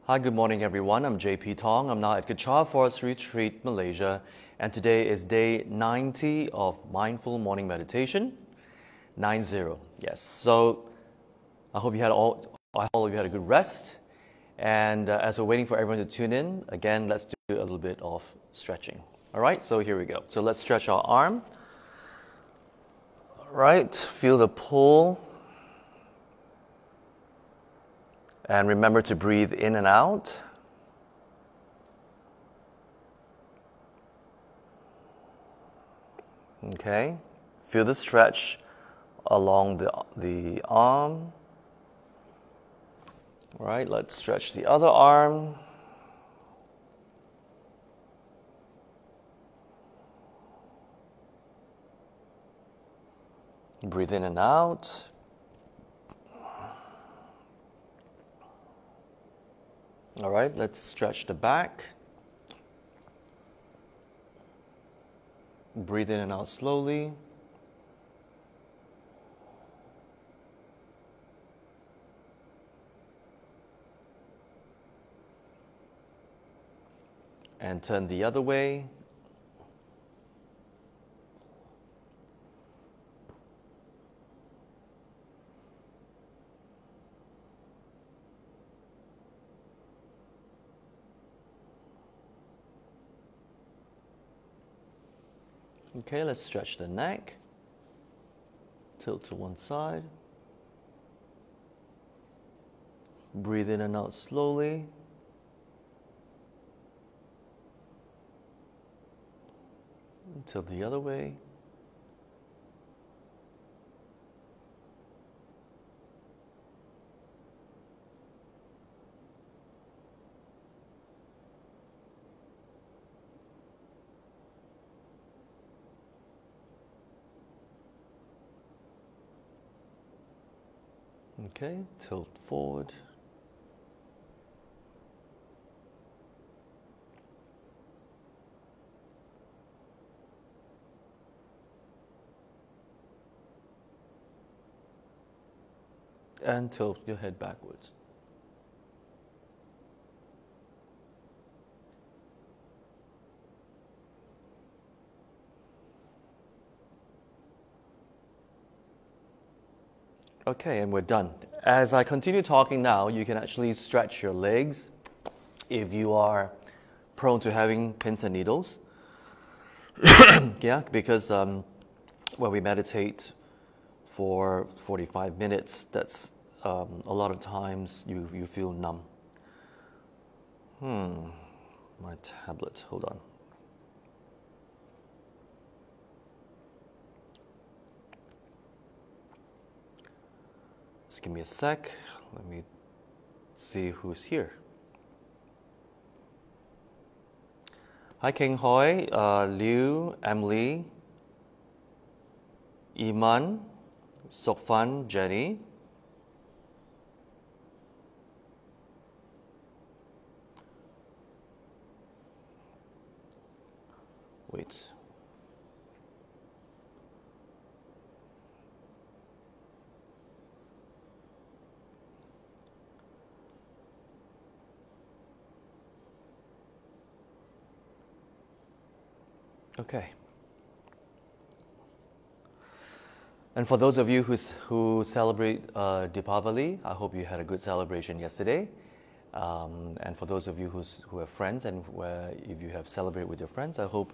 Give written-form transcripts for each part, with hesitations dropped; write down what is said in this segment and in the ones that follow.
Hi, good morning everyone. I'm JP Thong. I'm now at Kechara Forest Retreat, Malaysia, and today is day 90 of Mindful Morning Meditation. 90, yes. So I hope all of you had a good rest. And as we're waiting for everyone to tune in, again, let's do a little bit of stretching. All right, so here we go. So let's stretch our arm. All right, feel the pull. And remember to breathe in and out. Okay, feel the stretch along the arm. All right, let's stretch the other arm. Breathe in and out. All right, let's stretch the back. Breathe in and out slowly. And turn the other way. Okay, let's stretch the neck. Tilt to one side. Breathe in and out slowly. Tilt the other way. Okay, tilt forward. And tilt your head backwards. Okay, and we're done. As I continue talking now, you can actually stretch your legs if you are prone to having pins and needles. Yeah, because when we meditate for 45 minutes, that's a lot of times you feel numb. My tablet, hold on. Just give me a sec. Let me see who's here. Hi, King Hoi, Liu, Emily, Iman, Sokfan, Jenny. Wait. Okay. And for those of you who celebrate Deepavali, I hope you had a good celebration yesterday. And for those of you who have friends and if you have celebrated with your friends, I hope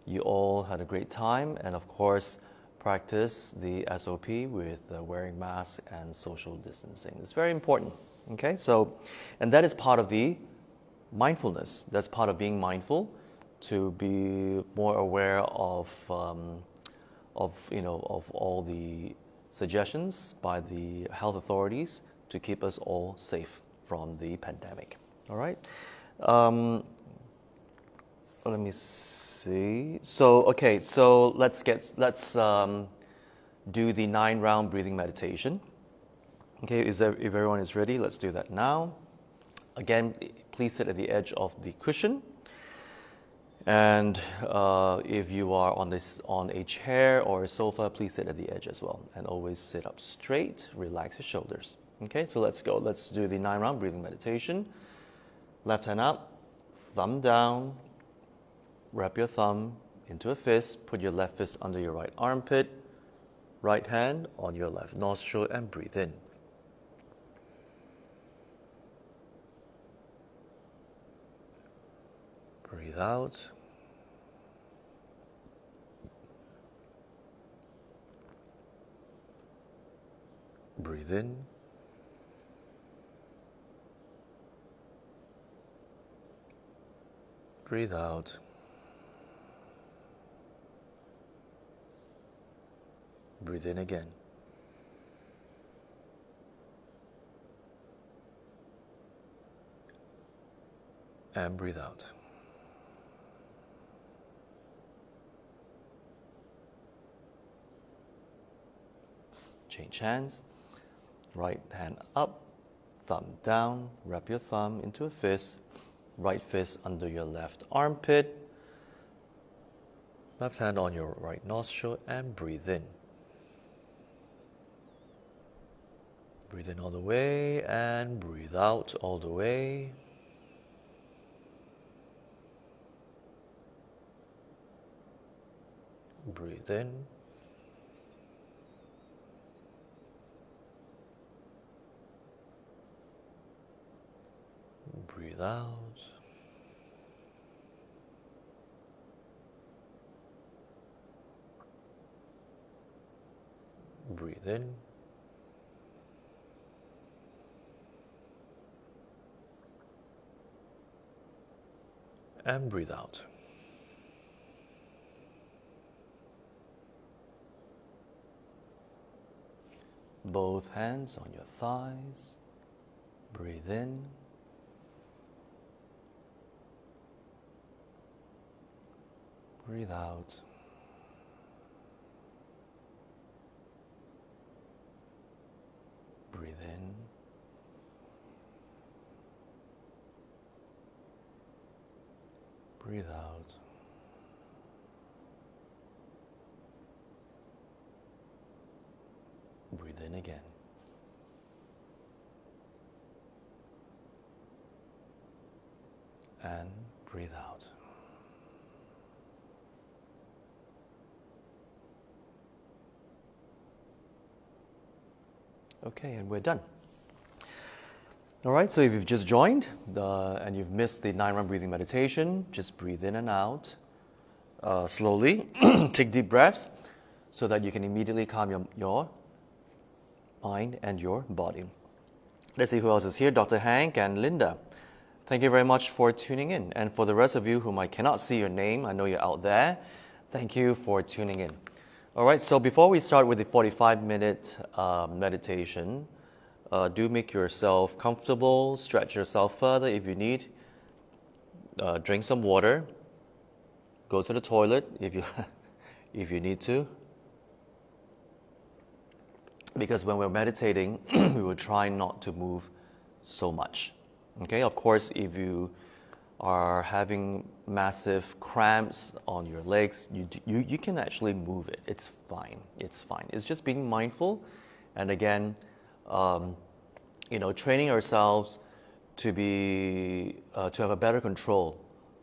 you all had a great time. And of course, practice the SOP with wearing masks and social distancing. It's very important. Okay, so, and that is part of the mindfulness. That's part of being mindful, to be more aware of all the suggestions by the health authorities to keep us all safe from the pandemic. All right. Let me see. So okay. So let's do the 9-round breathing meditation. Okay. If everyone is ready, let's do that now. Again, please sit at the edge of the cushion. And if you are on a chair or a sofa, please sit at the edge as well. And always sit up straight, relax your shoulders. Okay, so let's go. Let's do the 9-round breathing meditation. Left hand up, thumb down, wrap your thumb into a fist, put your left fist under your right armpit, right hand on your left nostril, and breathe in. Breathe out. Breathe in. Breathe out. Breathe in again. And breathe out. Change hands. Right hand up, thumb down, wrap your thumb into a fist, right fist under your left armpit, left hand on your right nostril, and breathe in. Breathe in all the way and breathe out all the way. Breathe in. Breathe out. Breathe in. And breathe out. Both hands on your thighs. Breathe in. Breathe out. Breathe in. Breathe out. Breathe in again. And breathe out. Okay, and we're done. All right, so if you've just joined and you've missed the 9-round breathing meditation, just breathe in and out slowly. Take deep breaths so that you can immediately calm your mind and your body. Let's see who else is here. Dr. Hank and Linda. Thank you very much for tuning in. And for the rest of you whom I cannot see your name, I know you're out there, thank you for tuning in. All right, so before we start with the 45-minute meditation, do make yourself comfortable, stretch yourself further if you need, drink some water, go to the toilet if you, if you need to. Because when we're meditating, we will try not to move so much. Okay, of course, if you are having massive cramps on your legs, you can actually move it. It's fine. It's fine. It's just being mindful, and again, training ourselves to be to have a better control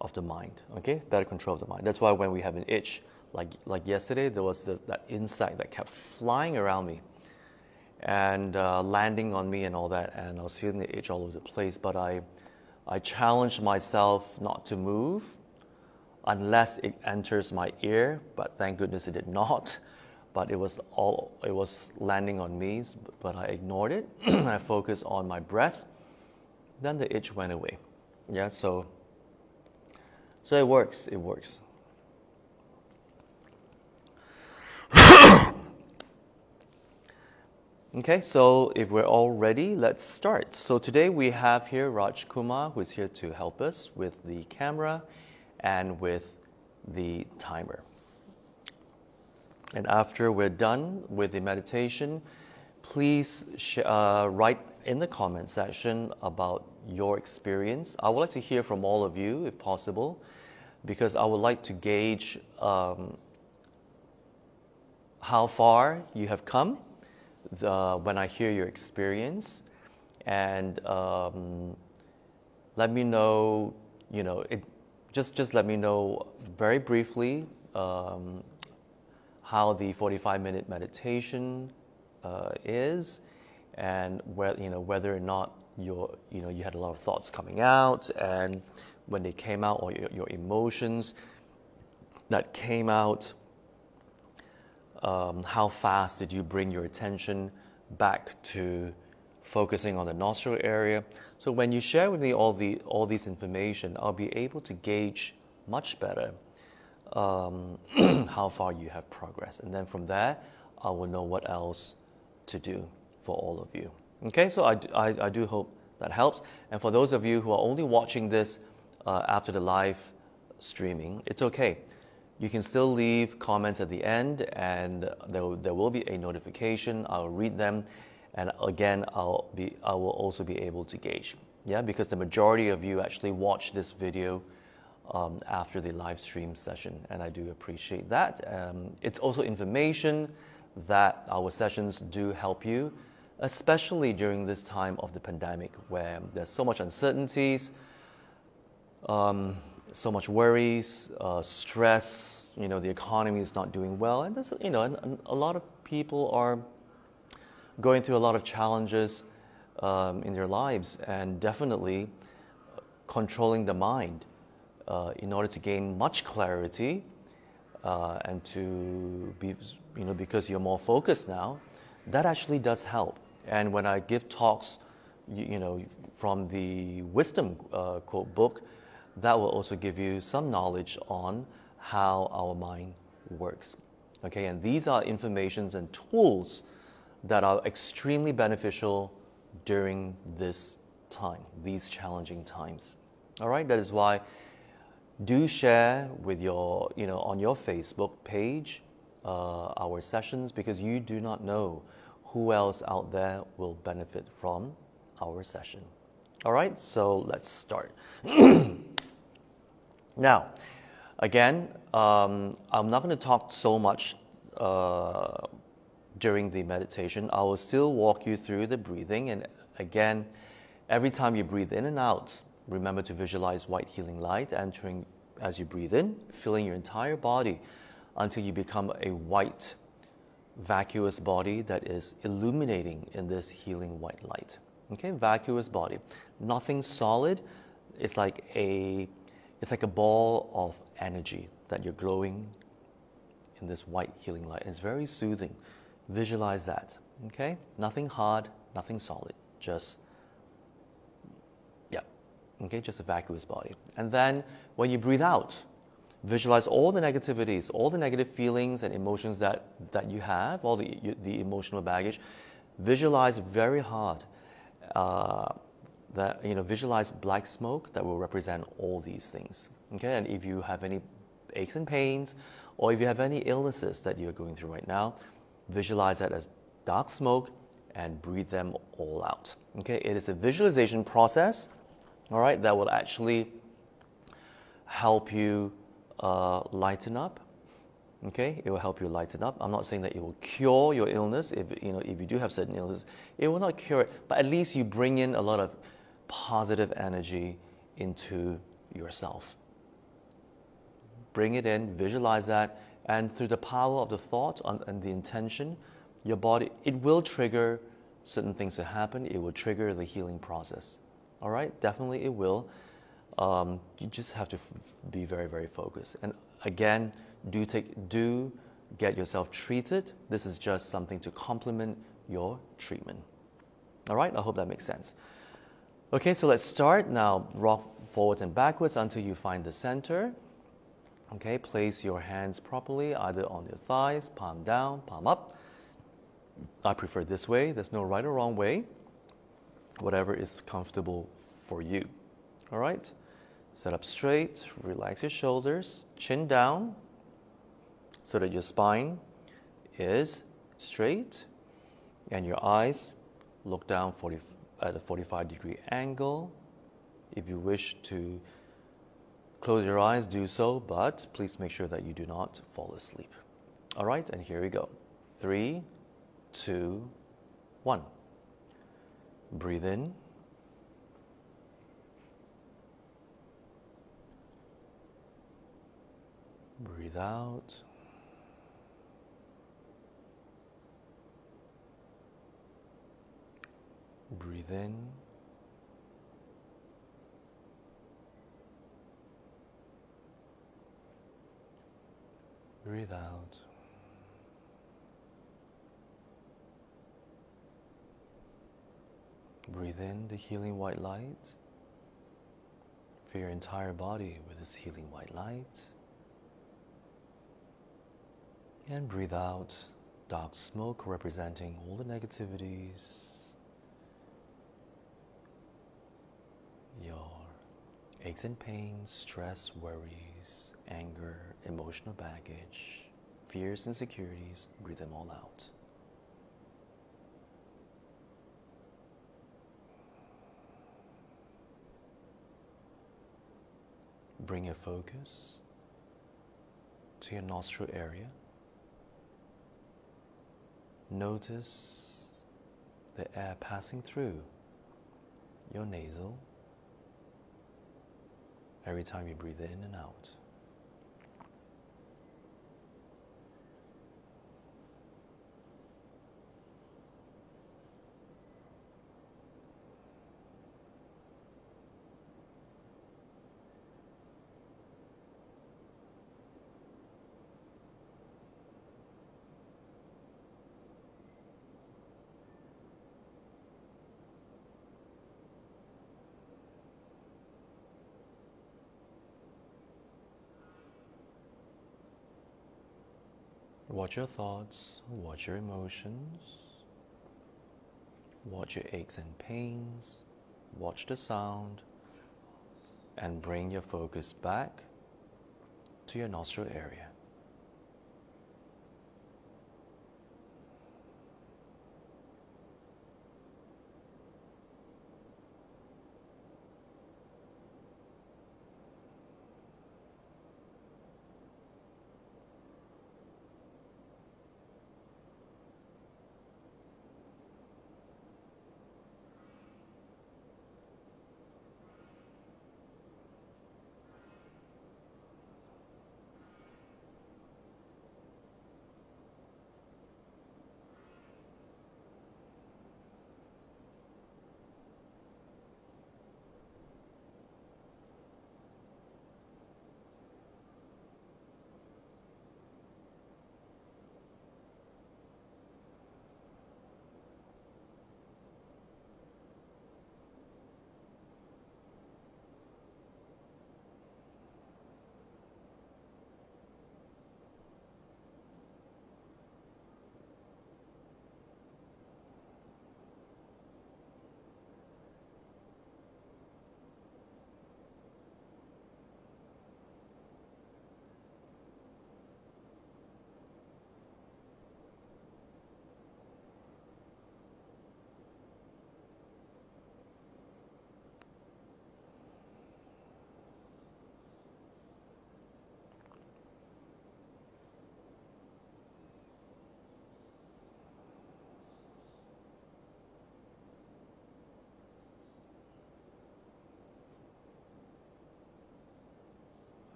of the mind. Okay, better control of the mind. That's why when we have an itch, like yesterday, there was that insect that kept flying around me and landing on me and all that, and I was feeling the itch all over the place. But I challenged myself not to move unless it enters my ear, but thank goodness it did not. But it was landing on me, but I ignored it. I focused on my breath. Then the itch went away. Yeah, so it works. It works. Okay, so if we're all ready, let's start. So today we have here Raj Kumar, who is here to help us with the camera and with the timer. And after we're done with the meditation, please write in the comment section about your experience. I would like to hear from all of you, if possible, because I would like to gauge how far you have come when I hear your experience, and let me know, just let me know very briefly how the 45-minute meditation is, and whether or not you had a lot of thoughts coming out, and when they came out, or your emotions that came out, how fast did you bring your attention back to focusing on the nostril area. So when you share with me all these information, I'll be able to gauge much better how far you have progressed, and then from there I will know what else to do for all of you. Okay, so I do hope that helps. And for those of you who are only watching this after the live streaming, it's okay. You can still leave comments at the end, and there will be a notification. I'll read them, and again, I will also be able to gauge. Yeah, because the majority of you actually watch this video after the live stream session, and I do appreciate that. It's also information that our sessions do help you, especially during this time of the pandemic, where there's so much uncertainties, so much worries, stress. The economy is not doing well, and there's, and a lot of people are going through a lot of challenges in their lives, and definitely controlling the mind in order to gain much clarity and to be, because you're more focused now, that actually does help. And when I give talks, from the wisdom quote book, that will also give you some knowledge on how our mind works. Okay, and these are informations and tools that are extremely beneficial during this time, these challenging times. All right, that is why do share with your, on your Facebook page our sessions, because you do not know who else out there will benefit from our session. All right, so let's start. Now, again, I'm not going to talk so much during the meditation. I will still walk you through the breathing, and again, every time you breathe in and out, remember to visualize white healing light entering as you breathe in, filling your entire body until you become a white, vacuous body that is illuminating in this healing white light. Okay, vacuous body, nothing solid. It's like a ball of energy that you're glowing in this white healing light. It's very soothing. Visualize that. Okay, nothing hard, nothing solid, just just a vacuous body. And then when you breathe out, visualize all the negativities, all the negative feelings and emotions that you have, all the emotional baggage. Visualize very hard visualize black smoke that will represent all these things. Okay, and if you have any aches and pains, or if you have any illnesses that you're going through right now, visualize that as dark smoke and breathe them all out. Okay, it is a visualization process, all right, that will actually help you lighten up. Okay, it will help you lighten up. I'm not saying that it will cure your illness. If you do have certain illnesses, it will not cure it, but at least you bring in a lot of positive energy into yourself. Bring it in, visualize that, and through the power of the thought and the intention, your body, it will trigger certain things to happen. It will trigger the healing process. All right, definitely it will. You just have to be very, very focused. And again, do get yourself treated. This is just something to complement your treatment. All right, I hope that makes sense. Okay, so let's start now. Rock forwards and backwards until you find the center. Okay, place your hands properly, either on your thighs, palm down, palm up. I prefer this way. There's no right or wrong way. Whatever is comfortable for you. All right, sit up straight, relax your shoulders, chin down, so that your spine is straight, and your eyes look down at a 45-degree angle. If you wish to close your eyes, do so, but please make sure that you do not fall asleep. All right, and here we go. 3, 2, 1. Breathe in. Breathe out. Breathe in. Breathe out. Breathe in the healing white light. Fill your entire body with this healing white light. And breathe out dark smoke representing all the negativities, your aches and pains, stress, worries, anger, emotional baggage, fears, insecurities. Breathe them all out. Bring your focus to your nostril area. Notice the air passing through your nasal every time you breathe in and out. Watch your thoughts, watch your emotions, watch your aches and pains, watch the sound, and bring your focus back to your nostril area.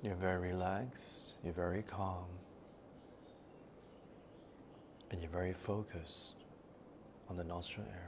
You're very relaxed, you're very calm, and you're very focused on the nostril area.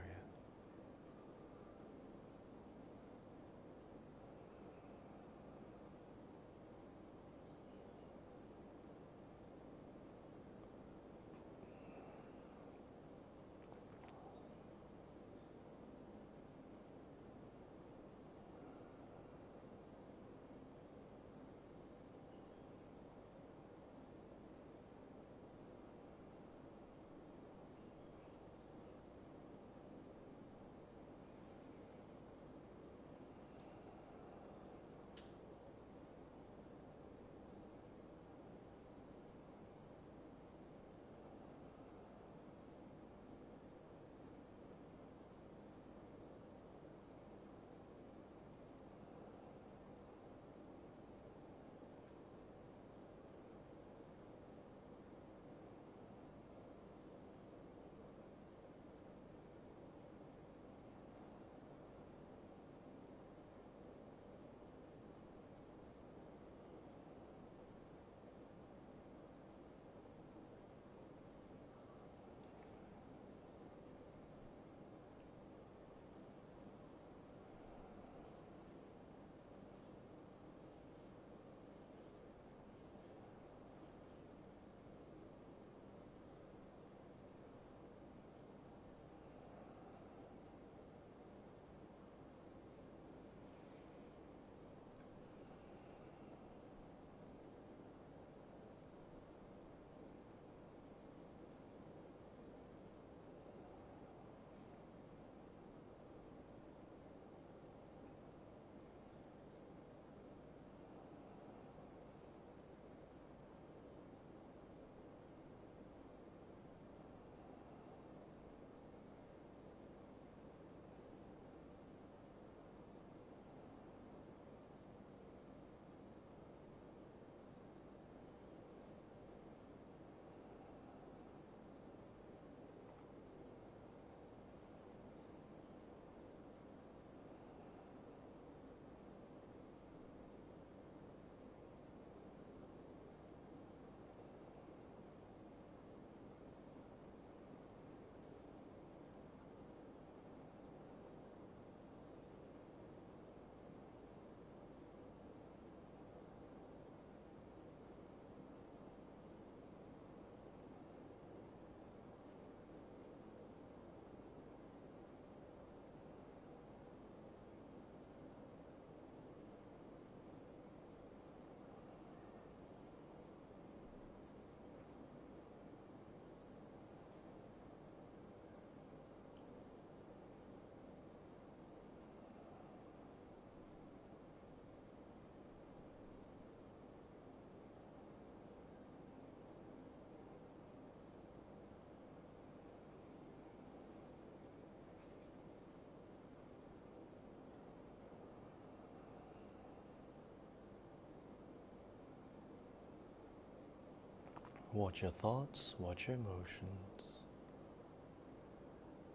Watch your thoughts, watch your emotions.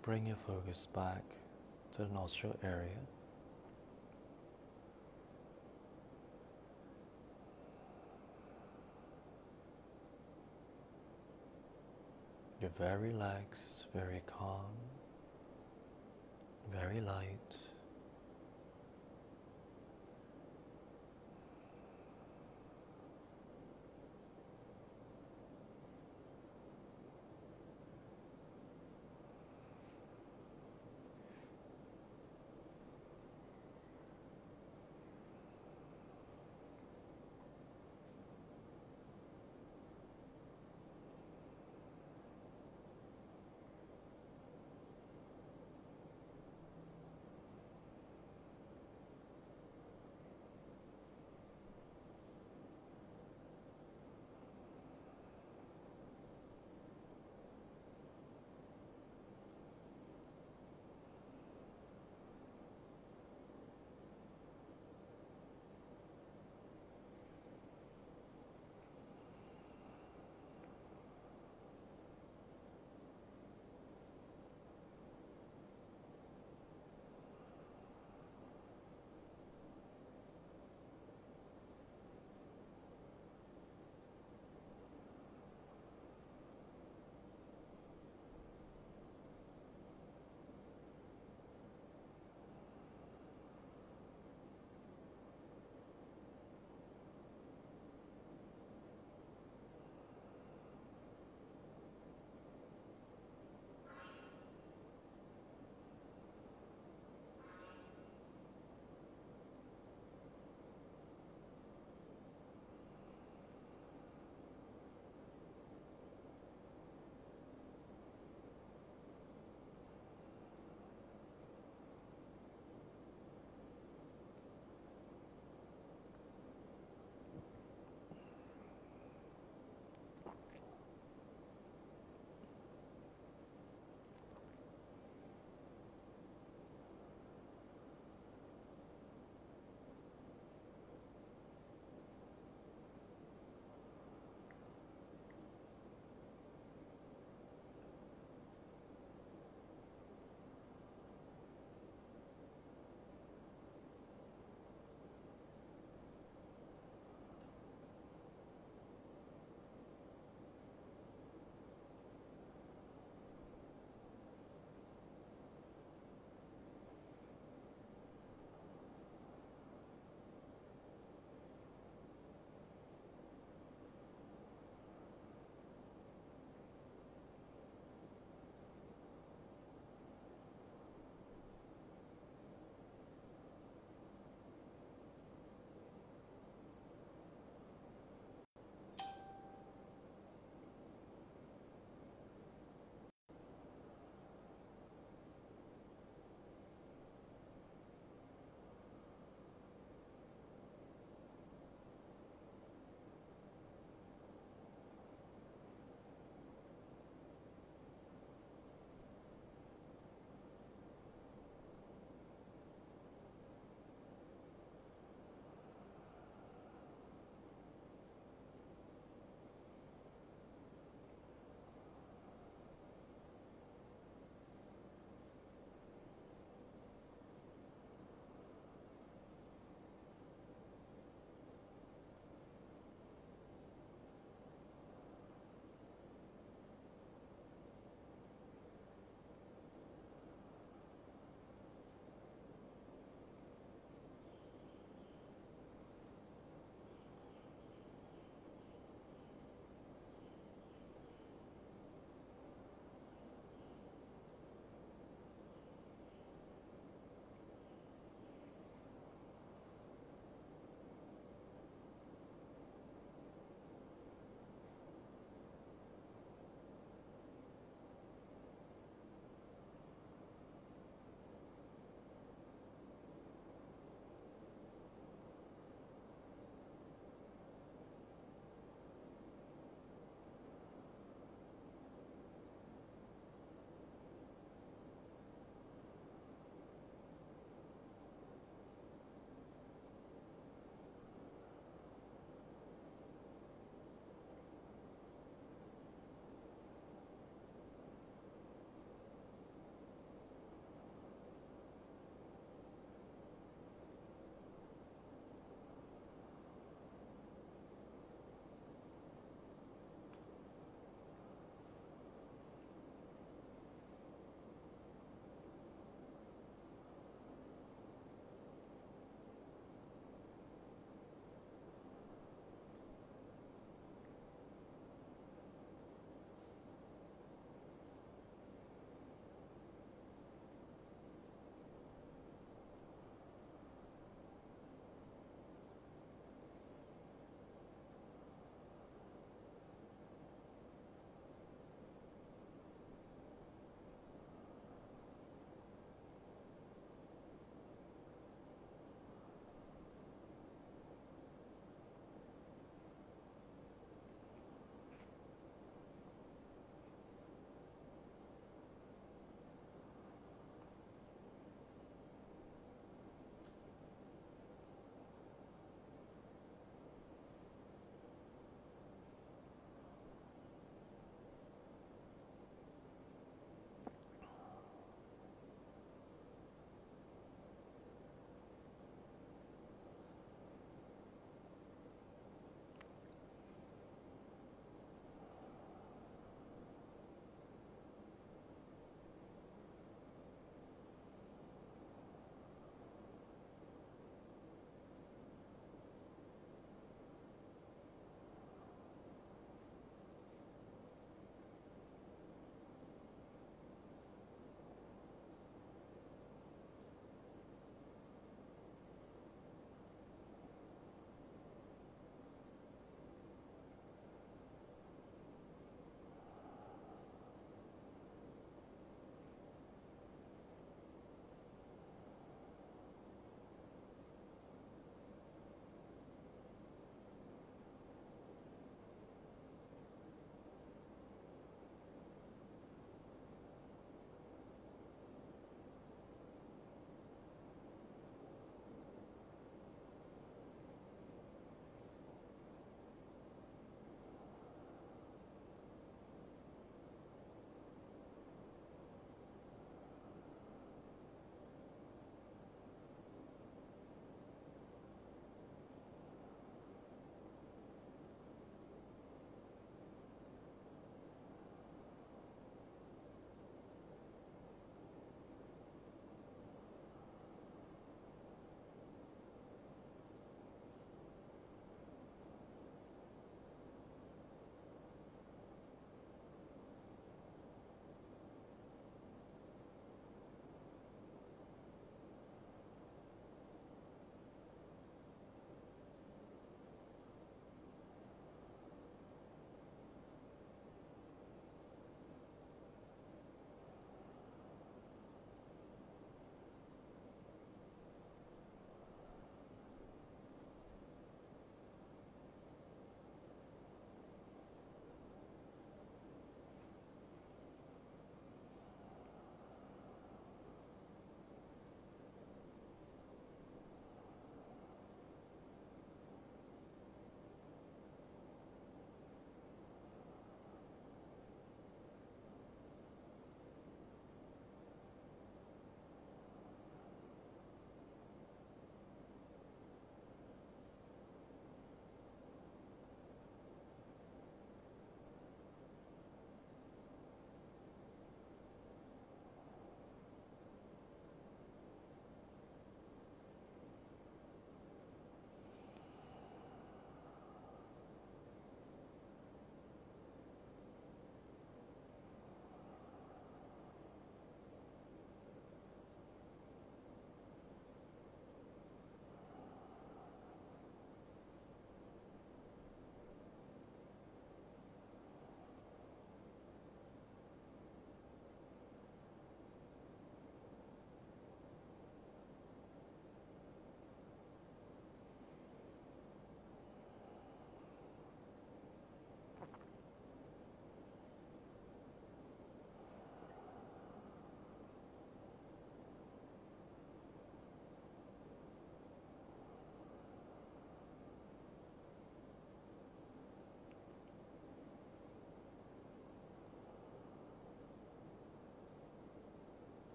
Bring your focus back to the nostril area. You're very relaxed, very calm, very light.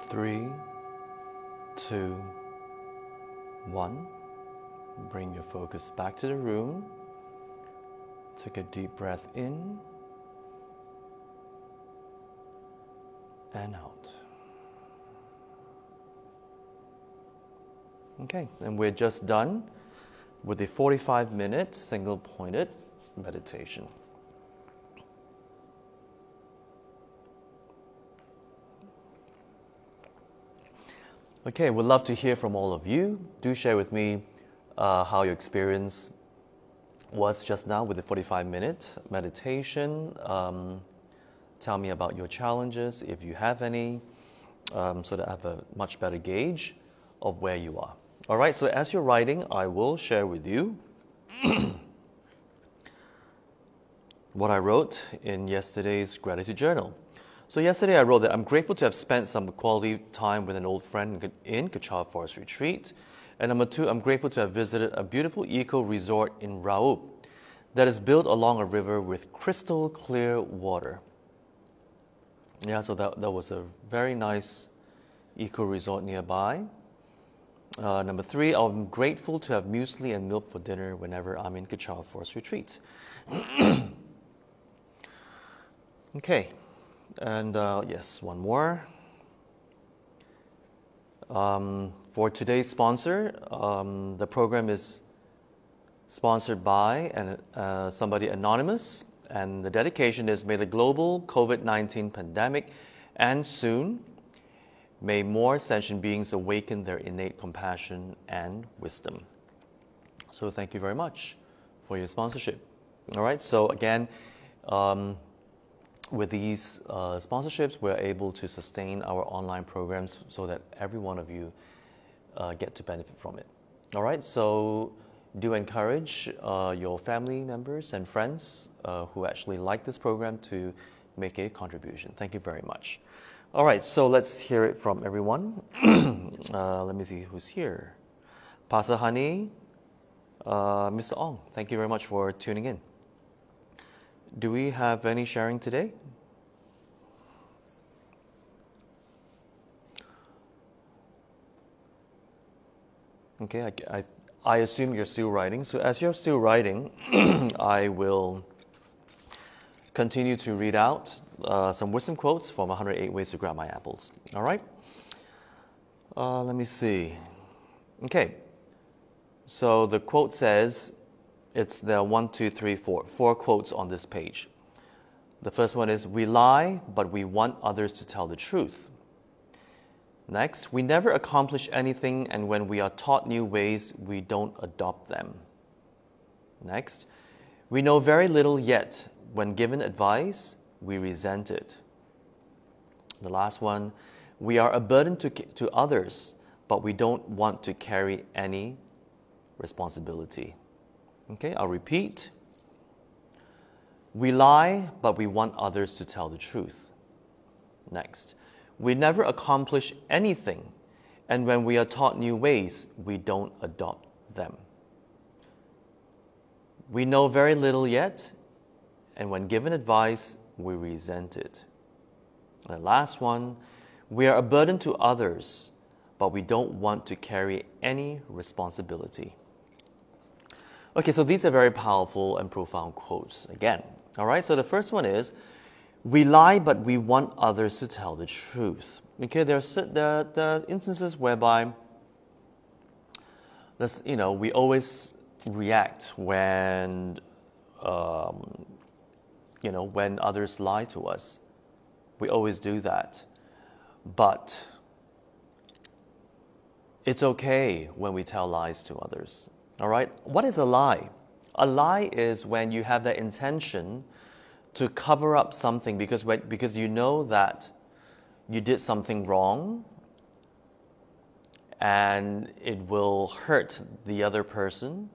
3, 2, 1. Bring your focus back to the room. Take a deep breath in and out. Okay, and we're just done with the 45-minute single-pointed meditation. Okay, we'd love to hear from all of you. Do share with me how your experience was just now with the 45-minute meditation. Tell me about your challenges, if you have any, so that I have a much better gauge of where you are. All right, so as you're writing, I will share with you what I wrote in yesterday's gratitude journal. So yesterday I wrote that I'm grateful to have spent some quality time with an old friend in Kechara Forest Retreat. And number 2, I'm grateful to have visited a beautiful eco-resort in Raup that is built along a river with crystal clear water. Yeah, so that was a very nice eco-resort nearby. Number 3, I'm grateful to have muesli and milk for dinner whenever I'm in Kechara Forest Retreat. Okay, and yes, one more. For today's sponsor, the program is sponsored by somebody anonymous, and the dedication is, may the global COVID-19 pandemic end soon. May more sentient beings awaken their innate compassion and wisdom. So thank you very much for your sponsorship. All right, so again, with these sponsorships, we're able to sustain our online programs so that every one of you get to benefit from it. All right, so do encourage your family members and friends who actually like this program to make a contribution. Thank you very much. All right, so let's hear it from everyone. Let me see who's here. Pastor Honey, Mr. Ong, thank you very much for tuning in. Do we have any sharing today? Okay, I assume you're still writing. So as you're still writing, I will continue to read out some wisdom quotes from 108 Ways to Grab My Apples. All right? Let me see. Okay. So the quote says, it's the 1, 2, 3, 4. 4 quotes on this page. The first one is, we lie, but we want others to tell the truth. Next, we never accomplish anything, and when we are taught new ways, we don't adopt them. Next, we know very little, yet when given advice, we resent it. The last one, we are a burden to others, but we don't want to carry any responsibility. Okay, I'll repeat. We lie, but we want others to tell the truth. Next, we never accomplish anything, and when we are taught new ways, we don't adopt them. We know very little yet, and when given advice, we resent it. And the last one, we are a burden to others, but we don't want to carry any responsibility. Okay, so these are very powerful and profound quotes again. All right, so the first one is, we lie, but we want others to tell the truth. Okay, there are instances whereby we always react when when others lie to us. We always do that. But it's okay when we tell lies to others. All right? What is a lie? A lie is when you have that intention to cover up something because you know that you did something wrong and it will hurt the other person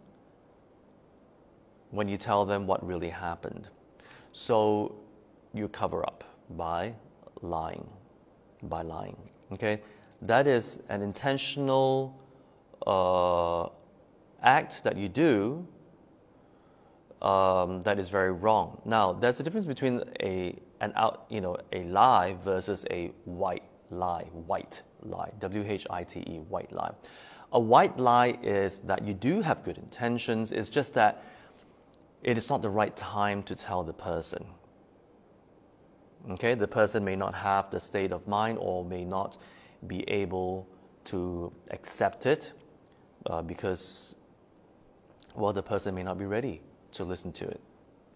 when you tell them what really happened. So you cover up by lying. Okay? That is an intentional act that you do that is very wrong. Now, there's a difference between a lie versus a white lie, white lie, W-H-I-T-E, white lie. A white lie is that you do have good intentions, it's just that it is not the right time to tell the person. Okay, the person may not have the state of mind or may not be able to accept it because, well, the person may not be ready to listen to it.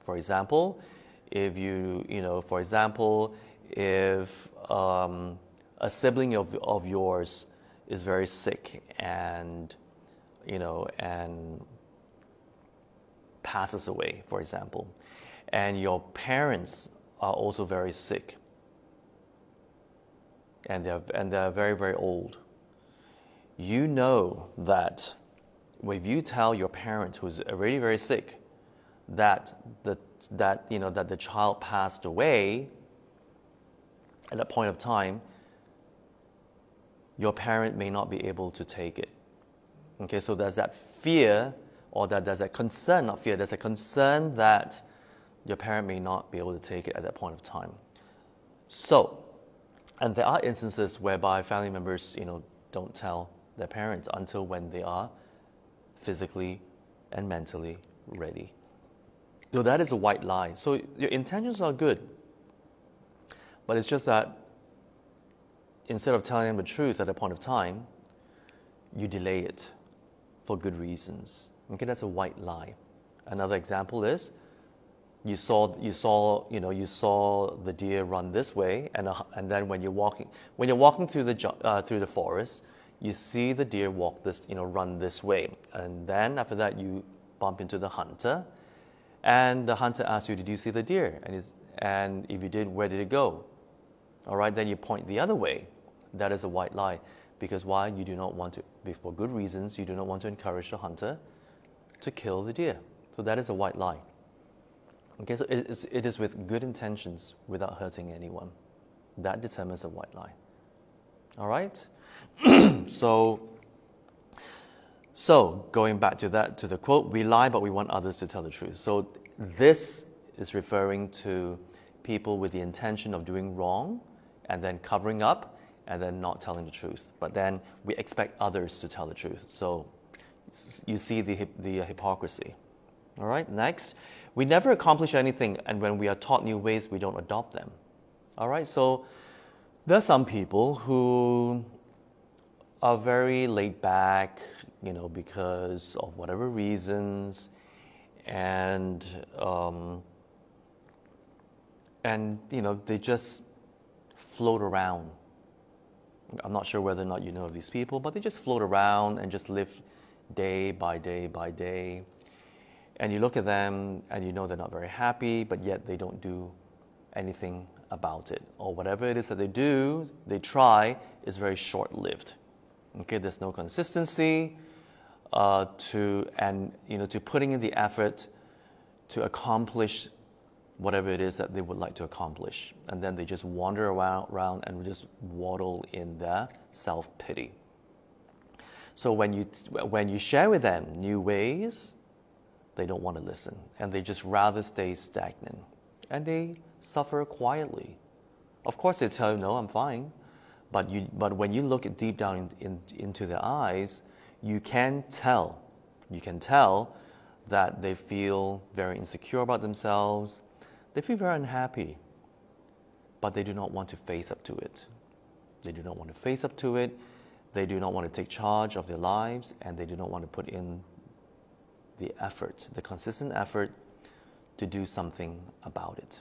For example, if if a sibling of yours is very sick and passes away, for example, and your parents are also very sick, and they're very, very old. You know that if you tell your parent who's already very sick that the child passed away at that point of time, your parent may not be able to take it. Okay, so there's that fear, or there's that concern, not fear, there's a concern that your parent may not be able to take it at that point of time. So, and there are instances whereby family members, don't tell their parents until when they are physically and mentally ready. So that is a white lie. So your intentions are good, but it's just that instead of telling them the truth at a point of time, you delay it for good reasons. Okay, that's a white lie. Another example is you saw the deer run this way, and then when you're walking through the forest, you see the deer run this way, and then after that you bump into the hunter, and the hunter asks you, "Did you see the deer?" And if you did, where did it go? All right, then you point the other way. That is a white lie, because why? You do not want to, for good reasons, you do not want to encourage the hunter to kill the deer. So that is a white lie. Okay, so it is with good intentions without hurting anyone. That determines a white lie. All right? So going back to the quote, we lie but we want others to tell the truth. So this is referring to people with the intention of doing wrong and then covering up and then not telling the truth. But then we expect others to tell the truth. So you see the hypocrisy. All right, next. We never accomplish anything, and when we are taught new ways, we don't adopt them. All right, so there are some people who are very laid back, because of whatever reasons, and they just float around. I'm not sure whether or not you know of these people, but they just float around and just live day by day by day. And you look at them and you know they're not very happy, but yet they don't do anything about it. Or whatever it is that they try, is very short-lived. Okay, there's no consistency to putting in the effort to accomplish whatever it is that they would like to accomplish. And then they just wander around and just waddle in their self-pity. So when you share with them new ways, they don't want to listen, and they just rather stay stagnant, and they suffer quietly. Of course, they tell you, "No, I'm fine," but when you look deep down into their eyes, you can tell that they feel very insecure about themselves. They feel very unhappy, but they do not want to face up to it. They do not want to face up to it. They do not want to take charge of their lives, and they do not want to put in the effort, the consistent effort to do something about it.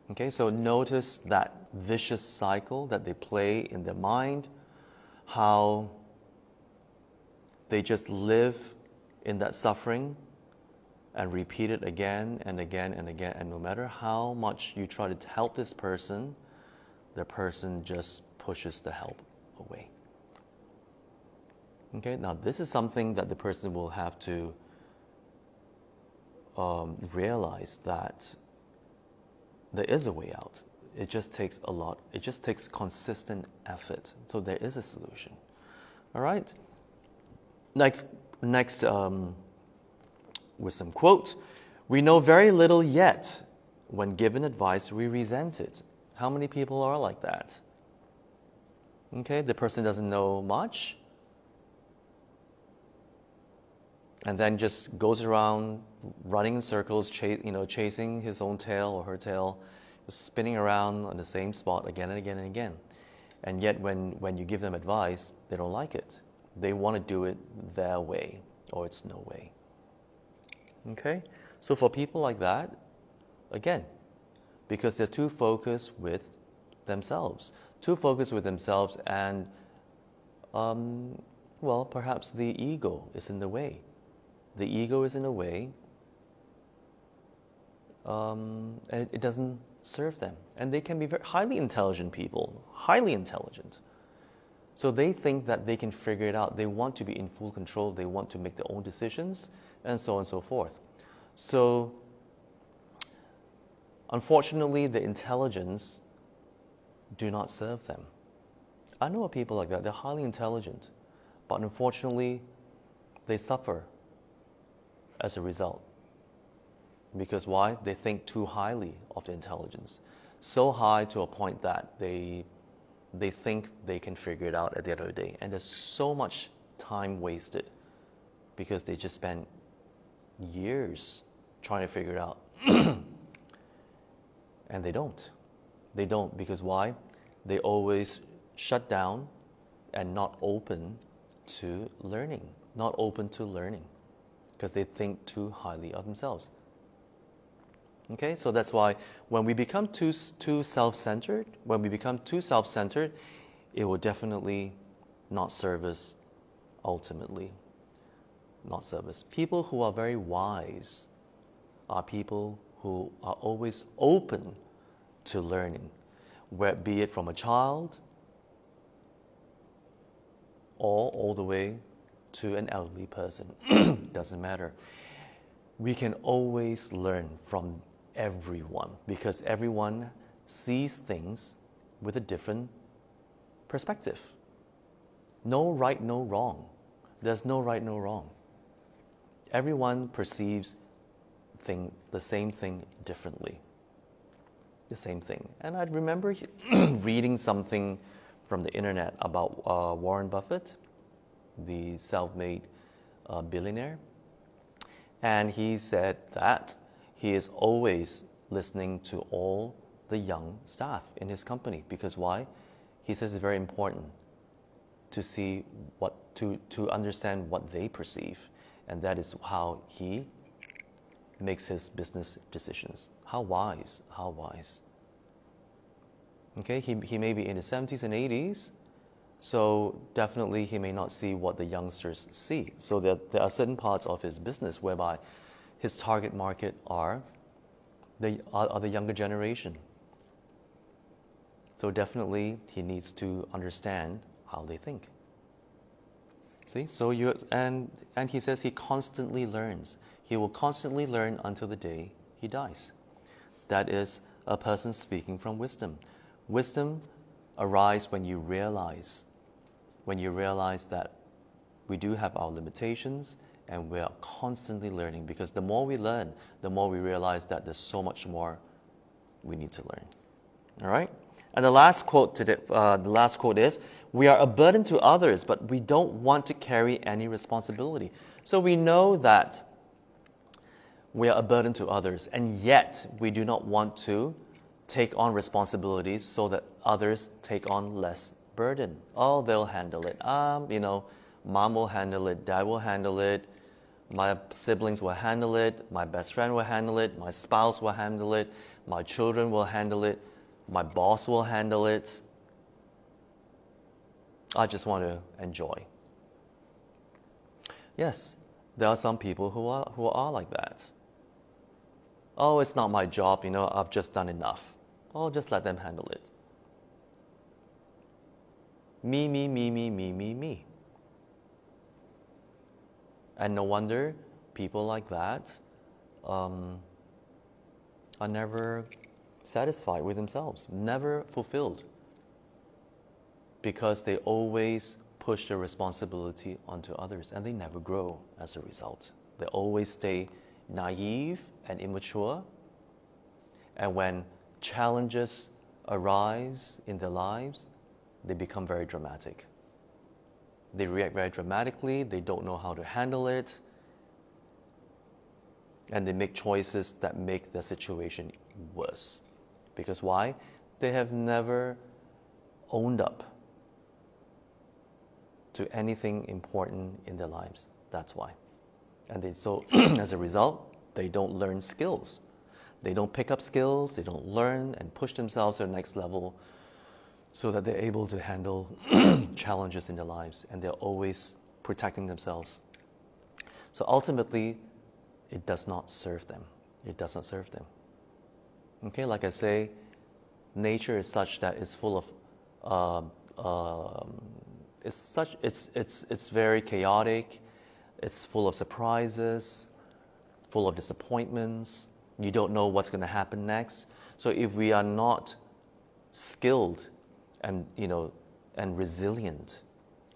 Okay, so notice that vicious cycle that they play in their mind, how they just live in that suffering and repeat it again and again and again, and no matter how much you try to help this person, the person just pushes the help away. Okay, now this is something that the person will have to realize, that there is a way out. It just takes a lot. It just takes consistent effort. So there is a solution. All right. Next, with some quote, "We know very little yet. When given advice, we resent it. How many people are like that? Okay, the person doesn't know much, and then just goes around running in circles, chasing his own tail or her tail, just spinning around on the same spot again and again and again. And yet when you give them advice, they don't like it. They want to do it their way, or it's no way. Okay? So for people like that, again, because they're too focused with themselves and, well, perhaps the ego is in the way. The ego is in the way, and it doesn't serve them. And they can be very highly intelligent people, highly intelligent. So they think that they can figure it out. They want to be in full control. They want to make their own decisions, and so on and so forth. So, unfortunately, the intelligence do not serve them. I know of people like that. They're highly intelligent, but unfortunately, they suffer as a result. Because why? They think too highly of the intelligence. So high to a point that they think they can figure it out at the end of the day. And there's so much time wasted because they just spend years trying to figure it out. And they don't. They don't, because why? They always shut down and not open to learning. Not open to learning. Because they think too highly of themselves. Okay, so that's why when we become too self-centered, it will definitely not serve us ultimately. Not serve us. People who are very wise are people who are always open to learning, be it from a child or all the way to an elderly person. Doesn't matter. We can always learn from everyone because everyone sees things with a different perspective. No right, no wrong. There's no right, no wrong. Everyone perceives the same thing differently. The same thing. And I remember reading something from the internet about Warren Buffett, the self-made billionaire. And he said that he is always listening to all the young staff in his company. Because why? He says it's very important to see to understand what they perceive. And that is how he makes his business decisions. How wise, how wise. Okay, he may be in his 70s and 80s, so definitely he may not see what the youngsters see. So there are certain parts of his business whereby his target market are the younger generation. So definitely he needs to understand how they think. See, so and he says he constantly learns. He will constantly learn until the day he dies. That is a person speaking from wisdom. Wisdom arises when you realize that we do have our limitations and we are constantly learning, because the more we learn, the more we realize that there's so much more we need to learn. All right? And the last quote is, "We are a burden to others, but we don't want to carry any responsibility." So we know that we are a burden to others, and yet we do not want to take on responsibilities so that others take on less burden. Oh, they'll handle it. Mom will handle it, dad will handle it, my siblings will handle it, my best friend will handle it, my spouse will handle it, my children will handle it, my boss will handle it. I just want to enjoy. Yes, there are some people who are like that. Oh, it's not my job, I've just done enough. Oh, just let them handle it. Me, me, me, me, me, me, me. And no wonder people like that are never satisfied with themselves, never fulfilled, because they always push the responsibility onto others and they never grow as a result. They always stay naive and immature, and when challenges arise in their lives, they become very dramatic. They react very dramatically, they don't know how to handle it, and they make choices that make the situation worse. Because why? They have never owned up to anything important in their lives. That's why. And so as a result, they don't learn skills. They don't pick up skills, they don't learn and push themselves to the next level so that they're able to handle challenges in their lives, and they're always protecting themselves. So ultimately, it does not serve them. It does not serve them. Okay, like I say, nature is such that it's full of it's very chaotic. It's full of surprises, full of disappointments. You don't know what's going to happen next. So if we are not skilled and resilient,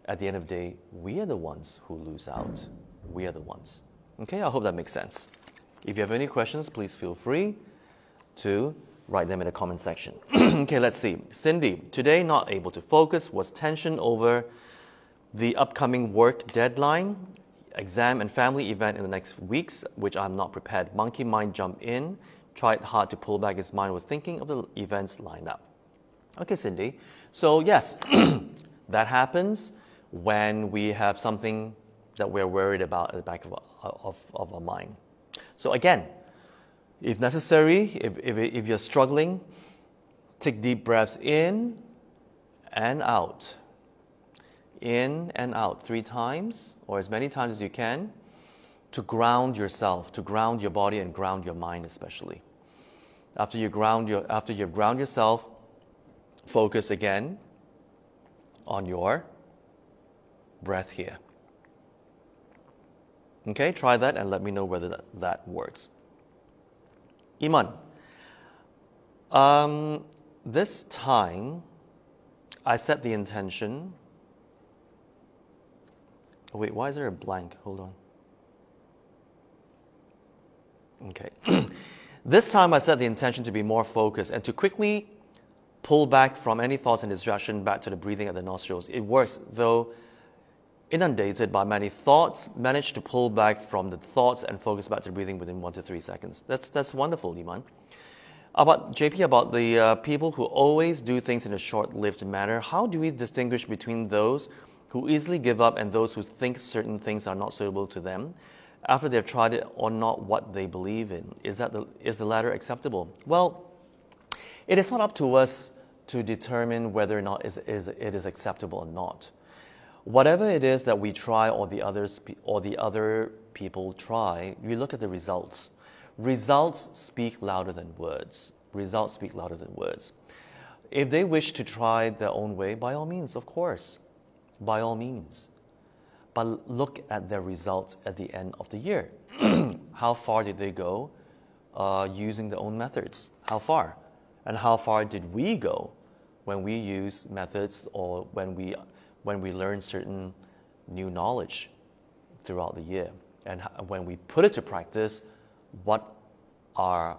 at the end of the day, we are the ones who lose out. We are the ones. Okay, I hope that makes sense. If you have any questions, please feel free to write them in the comment section. Okay, let's see. Cindy, today not able to focus, was tension over the upcoming work deadline, exam and family event in the next weeks, which I'm not prepared. Monkey mind jumped in, tried hard to pull back his mind, was thinking of the events lined up. Okay, Cindy. So yes, that happens when we have something that we're worried about at the back of our mind. So again, if necessary, if you're struggling, take deep breaths in and out. In and out 3 times, or as many times as you can, to ground yourself, to ground your body and ground your mind especially. After you ground yourself, focus again on your breath here. Okay, try that and let me know whether that works. Iman, this time I set the intention. Oh, wait, why is there a blank? Hold on. Okay. This time I set the intention to be more focused and to quickly pull back from any thoughts and distraction back to the breathing at the nostrils. It works, though inundated by many thoughts, managed to pull back from the thoughts and focus back to breathing within 1 to 3 seconds. That's wonderful, Iman. About the people who always do things in a short-lived manner, how do we distinguish between those who easily give up and those who think certain things are not suitable to them after they've tried it or not what they believe in? Is the latter acceptable? Well, it is not up to us to determine whether or not it is acceptable or not. Whatever it is that we try or the other people try, we look at the results. Results speak louder than words. Results speak louder than words. If they wish to try their own way, by all means, of course. By all means. But look at their results at the end of the year. How far did they go using their own methods? How far? And how far did we go when we use methods or when we learn certain new knowledge throughout the year? And when we put it to practice, what are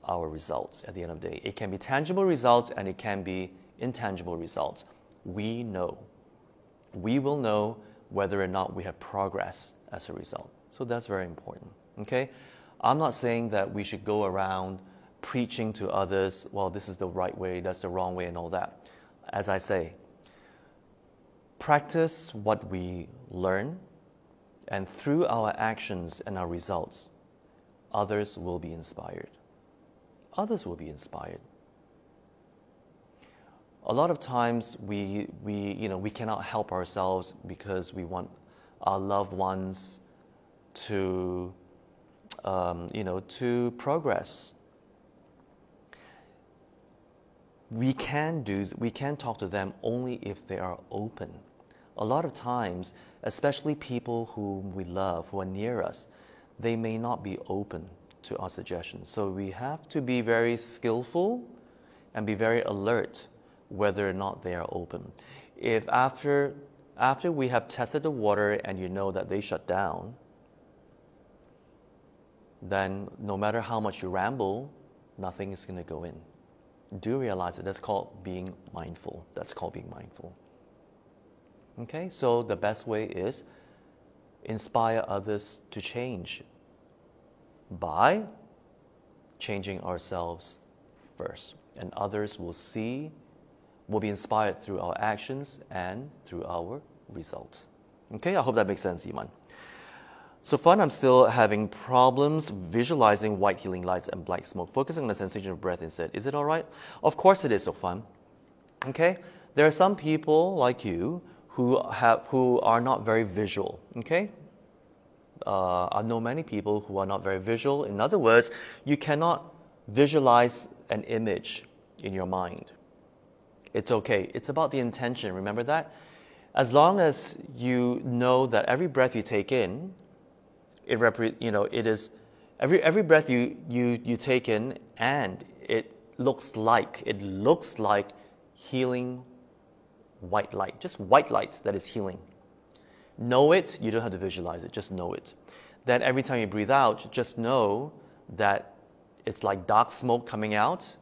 our results at the end of the day? It can be tangible results and it can be intangible results. We know. We will know whether or not we have progress as a result. So that's very important, okay? I'm not saying that we should go around preaching to others, well, this is the right way, that's the wrong way, and all that. As I say, practice what we learn, and through our actions and our results, others will be inspired. Others will be inspired. A lot of times we cannot help ourselves because we want our loved ones to progress. We can talk to them only if they are open. A lot of times, especially people whom we love, who are near us, they may not be open to our suggestions. So we have to be very skillful and be very alert whether or not they are open. If after we have tested the water and you know that they shut down, then no matter how much you ramble, nothing is going to go in. Do realize it. That's called being mindful. That's called being mindful. Okay, so the best way is inspire others to change by changing ourselves first. And others will be inspired through our actions and through our results. Okay, I hope that makes sense, Iman. So fun, I'm still having problems visualizing white healing lights and black smoke, focusing on the sensation of breath instead. Is it all right? Of course it is, so fun. Okay, there are some people like you who are not very visual. Okay, I know many people who are not very visual. In other words, you cannot visualize an image in your mind. It's okay. It's about the intention. Remember that? As long as you know that every breath you take in, it is every breath you take in, and it looks like healing white light, just white light that is healing. Know it. You don't have to visualize it. Just know it. Then every time you breathe out, just know that it's like dark smoke coming out,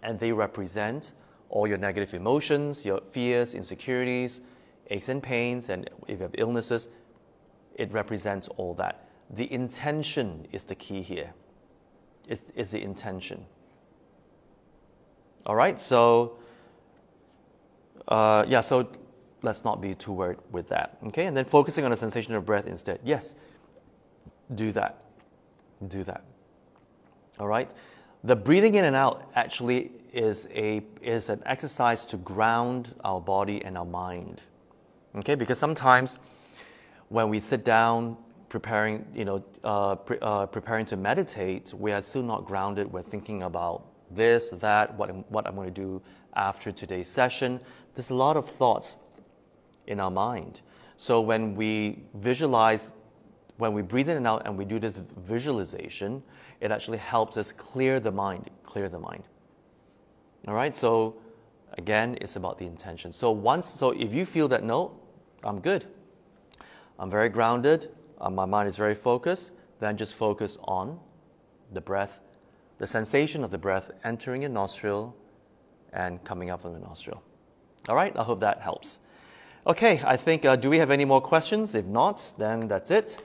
and they represent all your negative emotions, your fears, insecurities, aches and pains, and if you have illnesses, it represents all that. The intention is the key here. It's the intention. All right, so so let's not be too worried with that. Okay, and then focusing on the sensation of breath instead. Yes, do that. Do that. All right, the breathing in and out actually is an exercise to ground our body and our mind. Okay, because sometimes when we sit down preparing to meditate, we are still not grounded. We're thinking about this, that, what I'm going to do after today's session. There's a lot of thoughts in our mind. So when we visualize, when we breathe in and out and we do this visualization, it actually helps us clear the mind. All right, so again, it's about the intention. So if you feel that, no, I'm good, I'm very grounded, my mind is very focused, then just focus on the breath, the sensation of the breath entering your nostril and coming up from the nostril. All right, I hope that helps. Okay, I think, do we have any more questions? If not, then that's it.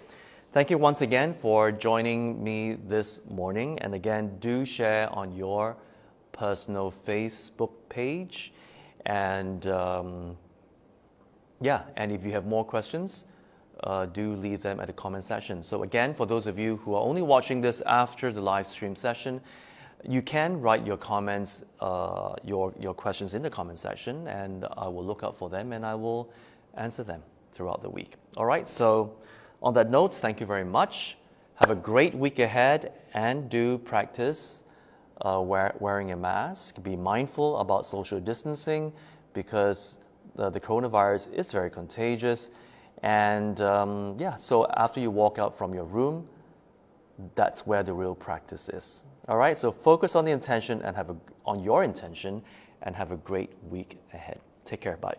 Thank you once again for joining me this morning. And again, do share on your personal Facebook page. And and if you have more questions, do leave them at the comment section. So again, for those of you who are only watching this after the live stream session, you can write your comments, your questions in the comment section, and I will look out for them and I will answer them throughout the week. All right, so on that note, thank you very much. Have a great week ahead, and do practice wearing a mask. Be mindful about social distancing, because the coronavirus is very contagious. And so after you walk out from your room, that's where the real practice is. All right, so focus on the intention and on your intention, and have a great week ahead. Take care. Bye.